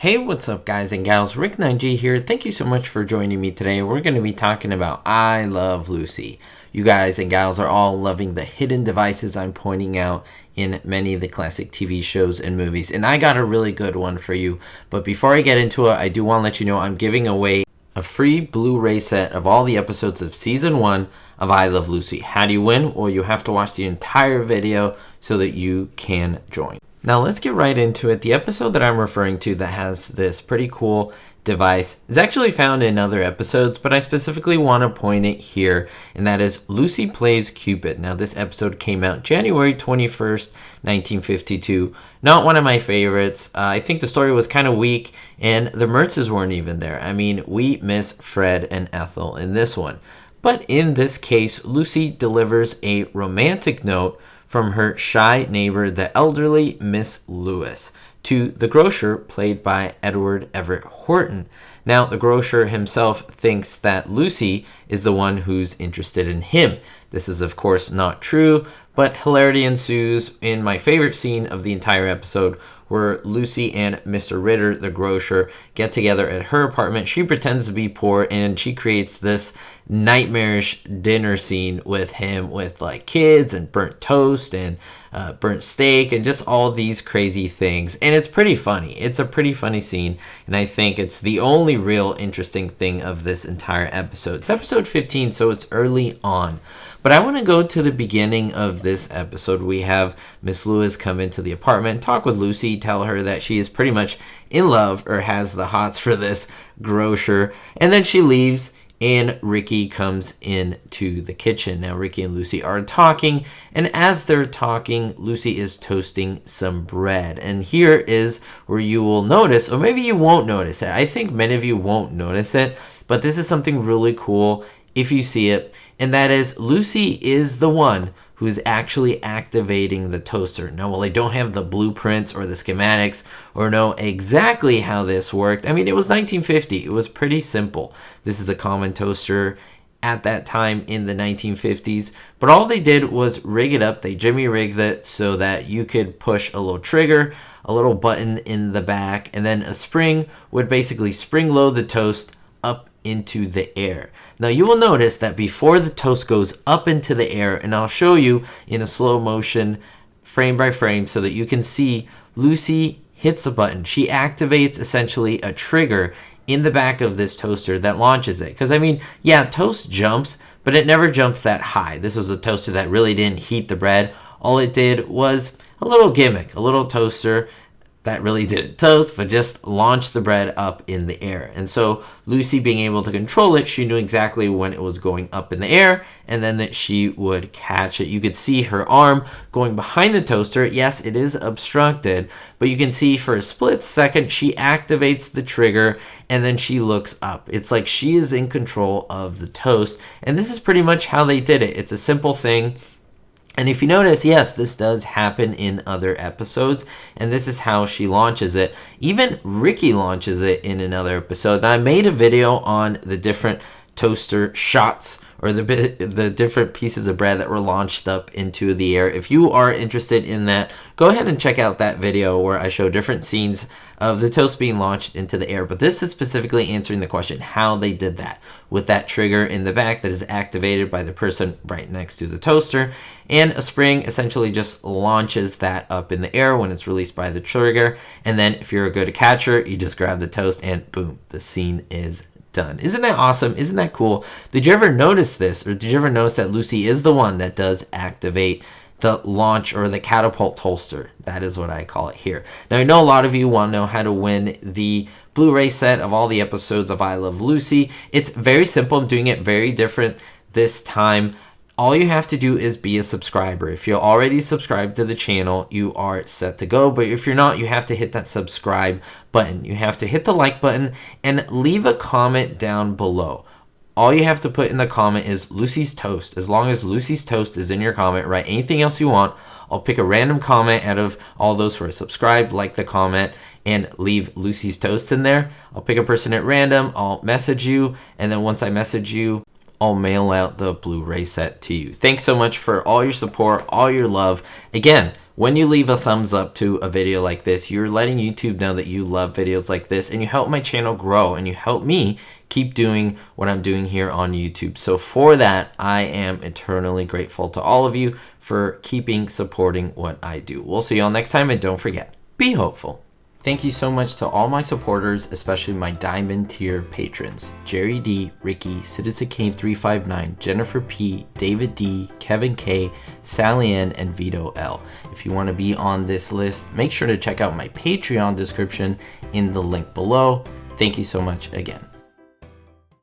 Hey, what's up guys and gals? Rick Nineg here. Thank you so much for joining me today. We're going to be talking about I Love Lucy. You guys and gals are all loving the hidden devices I'm pointing out in many of the classic TV shows and movies. And I got a really good one for you. But before I get into it, I do want to let you know I'm giving away a free Blu-ray set of all the episodes of Season 1 of I Love Lucy. How do you win? Well, you have to watch the entire video so that you can join. Now let's get right into it. The episode that I'm referring to that has this pretty cool device is actually found in other episodes, but I specifically want to point it here, and that is Lucy Plays Cupid. Now this episode came out January 21st, 1952. Not one of my favorites. I think the story was kind of weak, and the Mertzes weren't even there. I mean, we miss Fred and Ethel in this one. But in this case, Lucy delivers a romantic note from her shy neighbor, the elderly Miss Lewis, to the grocer, played by Edward Everett Horton. Now, the grocer himself thinks that Lucy is the one who's interested in him. This is, of course, not true, but hilarity ensues in my favorite scene of the entire episode, where Lucy and Mr. Ritter, the grocer, get together at her apartment. She pretends to be poor, and she creates this nightmarish dinner scene with him, with like kids and burnt toast and burnt steak and just all these crazy things. And it's pretty funny. It's a pretty funny scene, and I think it's the only real interesting thing of this entire episode. It's episode 15, so it's early on. But I want to go to the beginning of this episode. We have Miss Lewis come into the apartment, talk with Lucy, tell her that she is pretty much in love or has the hots for this grocer, and then she leaves. And Ricky comes into the kitchen. Now, Ricky and Lucy are talking, and as they're talking, Lucy is toasting some bread. And here is where you will notice, or maybe you won't notice it. I think many of you won't notice it, but this is something really cool if you see it, and that is Lucy is the one who's actually activating the toaster. Now, while I don't have the blueprints or the schematics or know exactly how this worked, I mean, it was 1950. It was pretty simple. This is a common toaster at that time in the 1950s, but all they did was rig it up. They jimmy rigged it so that you could push a little trigger, a little button in the back, and then a spring would basically spring load the toast up into the air. Now you will notice that before the toast goes up into the air, and I'll show you in a slow motion frame by frame so that you can see, Lucy hits a button. She activates essentially a trigger in the back of this toaster that launches it. Because I mean, yeah, toast jumps, but it never jumps that high. This was a toaster that really didn't heat the bread. All it did was a little gimmick, a little toaster that really didn't toast, but just launched the bread up in the air. And so Lucy, being able to control it, she knew exactly when it was going up in the air, and then that she would catch it. You could see her arm going behind the toaster. Yes, it is obstructed, but you can see for a split second she activates the trigger, and then she looks up. It's like she is in control of the toast, and this is pretty much how they did it. It's a simple thing. And if you notice, yes, this does happen in other episodes, and this is how she launches it. Even Ricky launches it in another episode. Now, I made a video on the different toaster shots, or the different pieces of bread that were launched up into the air. If you are interested in that, go ahead and check out that video where I show different scenes of the toast being launched into the air. But this is specifically answering the question how they did that, with that trigger in the back that is activated by the person right next to the toaster, and a spring essentially just launches that up in the air when it's released by the trigger. And then if you're a good catcher, you just grab the toast and boom, the scene is done. Isn't that awesome? Isn't that cool? Did you ever notice this, or did you ever notice that Lucy is the one that does activate the launch or the catapult toaster? That is what I call it here. Now, I know a lot of you want to know how to win the Blu-ray set of all the episodes of I Love Lucy. It's very simple. I'm doing it very different this time. All you have to do is be a subscriber. If you're already subscribed to the channel, you are set to go. But if you're not, you have to hit that subscribe button. You have to hit the like button and leave a comment down below. All you have to put in the comment is Lucy's Toast. As long as Lucy's Toast is in your comment, write anything else you want. I'll pick a random comment out of all those who are subscribed, like the comment, and leave Lucy's Toast in there. I'll pick a person at random. I'll message you, and then once I message you, I'll mail out the Blu-ray set to you. Thanks so much for all your support, all your love. Again, When you leave a thumbs up to a video like this, you're letting YouTube know that you love videos like this, and you help my channel grow, and you help me keep doing what I'm doing here on YouTube. So for that, I am eternally grateful to all of you for keeping supporting what I do. We'll see you all next time, and don't forget, be hopeful. Thank you so much to all my supporters, especially my diamond tier patrons: Jerry D, Ricky, Citizen Kane 359, Jennifer P, David D, Kevin K, Sally Ann, and Vito L. If you want to be on this list, make sure to check out my Patreon description in the link below. Thank you so much again.